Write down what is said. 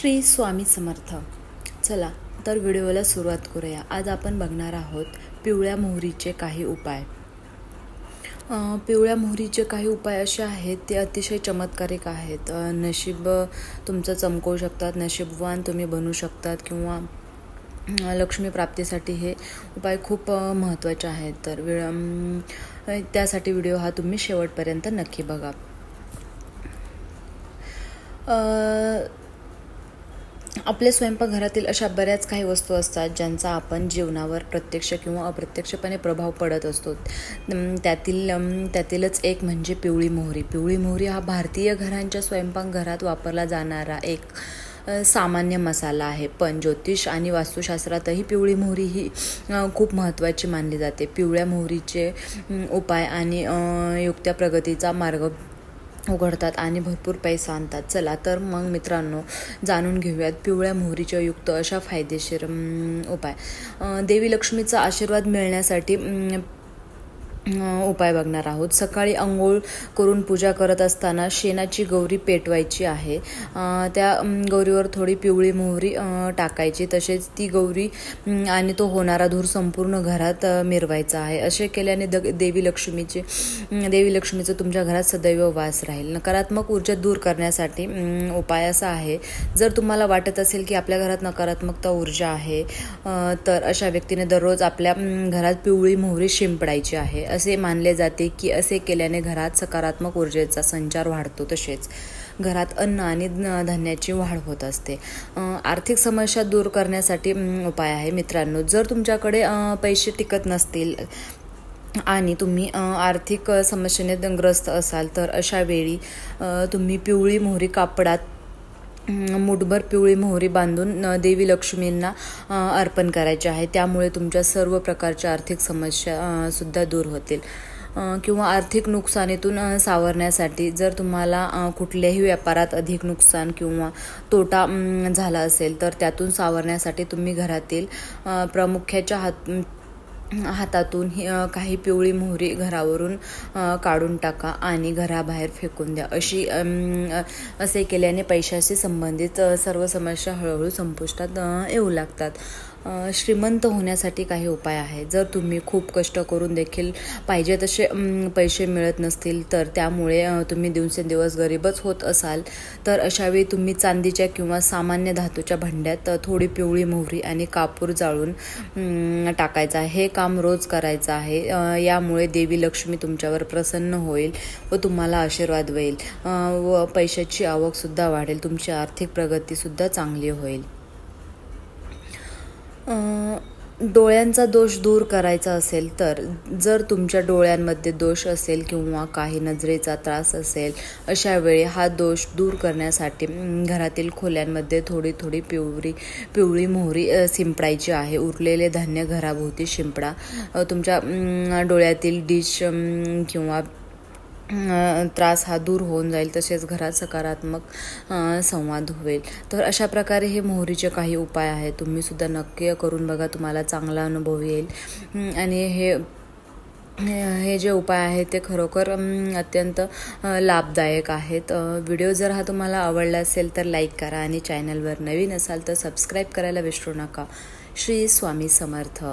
श्री स्वामी समर्थ। चला तर व्हिडिओला सुरुवात करूया। आज आपण बघणार आहोत पिवळ्या मोहरीचे काही उपाय। पिवळ्या मोहरीचे काही उपाय असे आहेत ते अतिशय चमत्कारिक आहेत। नशीब तुमचं चमकवू शकतात, नशीबवान तुम्ही बनू शकतात किंवा लक्ष्मी प्राप्तीसाठी हे उपाय खूप महत्त्वाचे आहेत। तर त्यासाठी व्हिडिओ हा तुम्ही शेवटपर्यंत नक्की बघा। आपल्या स्वयंपाकघरातील अशा बऱ्याच काही वस्तू असतात ज्यांचा आपण जीवनावर प्रत्यक्ष किंवा अप्रत्यक्षपणे प्रभाव पडत असतो। त्यातीलच एक म्हणजे पिवळी मोहरी। पिवळी मोहरी हा भारतीय घरांच्या स्वयंपाकघरात वापरला जाणारा एक सामान्य मसाला आहे, पण ज्योतिष आणि वास्तुशास्त्रातही पिवळी मोहरी ही खूप महत्त्वाची मानली जाते। पिवळ्या मोहरीचे उपाय आणि युक्त्या प्रगतीचा मार्ग उघडतात आणि भरपूर पैसा आणतात। चला तर मग मित्रांनो, जाणून घेऊयात पिवळ्या मोहरीचे युक्त अशा फायदेशीर उपाय। देवी लक्ष्मीचा आशीर्वाद मिळण्यासाठी उपाय बघणार आहोत। सकाळी अंघोळ करून पूजा करत असताना शेणाची गौरी पेटवायची आहे। त्या गौरीवर थोडी पिवळी मोहरी टाकायची, तसेच ती गौरी आणि तो होणारा धूर संपूर्ण घरात मिरवायचा आहे। असे केल्याने देवी लक्ष्मीचं तुमच्या घरात सदैव वास राहील। नकारात्मक ऊर्जा दूर करण्यासाठी उपाय असा आहे, जर तुम्हाला वाटत असेल की आपल्या घरात नकारात्मकता ऊर्जा आहे, तर अशा व्यक्तीने दररोज आपल्या घरात पिवळी मोहरी शिंपडायची आहे। असे मानले जाते की असे केल्याने घरात सकारात्मक ऊर्जेचा संचार वाढतो, तसेच घरात अन्न आणि धान्याची वाढ होत असते। आर्थिक समस्या दूर करण्यासाठी उपाय आहे मित्रांनो। जर तुमच्याकडे पैसे टिकत नसतील आणि तुम्ही आर्थिक समस्येने ग्रस्त असाल, तर अशा वेळी तुम्ही पिवळी मोहरी कापडात मुठभर पिवळी मोहरी बांधून देवी लक्ष्मींना अर्पण करायचे आहे। त्यामुळे तुमच्या सर्व प्रकारच्या आर्थिक समस्या सुद्धा दूर होतील। किंवा आर्थिक नुकसानीतून सावरण्यासाठी, जर तुम्हाला कुठल्याही व्यापारात अधिक नुकसान किंवा तोटा झाला असेल, तर त्यातून सावरण्यासाठी तुम्ही घरातील प्रमुख्याच्या हातातून काही पिवळी मोहरी घरावरून काढून टाका आणि घराबाहेर फेकून द्या। असे केल्याने पैशाशी संबंधित सर्व समस्या हळूहळू संपुष्टात येऊ लागतात। श्रीमंत होण्यासाठी काही उपाय आहे। जर तुम्ही खूप कष्ट करून देखील पाहिजे तसे पैसे मिळत नसतील, तर त्यामुळे तुम्ही दिवसेंदिवस गरीबच होत असाल, तर अशावेळी तुम्ही चांदीच्या किंवा सामान्य धातूच्या भांड्यात थोडी पिवळी मोहरी आणि कापूर जाळून टाकायचं आहे। हे काम रोज करायचं आहे। यामुळे देवी लक्ष्मी तुमच्यावर प्रसन्न होईल व तुम्हाला आशीर्वाद देईल व पैशाची आवक सुद्धा वाढेल। तुमची आर्थिक प्रगती सुद्धा चांगली होईल। डोळ्यांचा दोष दूर करायचा असेल, तर जर तुमच्या डोळ्यांमध्ये दोष असेल किंवा काही नजरेचा त्रास असेल, अशा वेळी हा दोष दूर करण्यासाठी घरातील खोल्यांमध्ये थोडी थोडी पिवळी मोहरी शिंपडायची आहे। उरलेले धान्य घराभोवती शिंपडा। तुमच्या डोळ्यातील डिश किंवा त्रास हा दूर होऊन जाईल, तसेच घरात सकारात्मक संवाद होईल। तर अशा प्रकारे हे मोहरीचे काही उपाय आहेत। तुम्ही सुद्धा नक्की करून बघा, तुम्हाला चांगला अनुभव येईल। आणि हे जे उपाय आहेत ते खरोखर अत्यंत लाभदायक आहेत। व्हिडिओ जर हा तुम्हाला आवडला असेल तर लाईक करा आणि चॅनलवर नवीन असाल तर सबस्क्राईब करायला विसरू नका। श्री स्वामी समर्थ।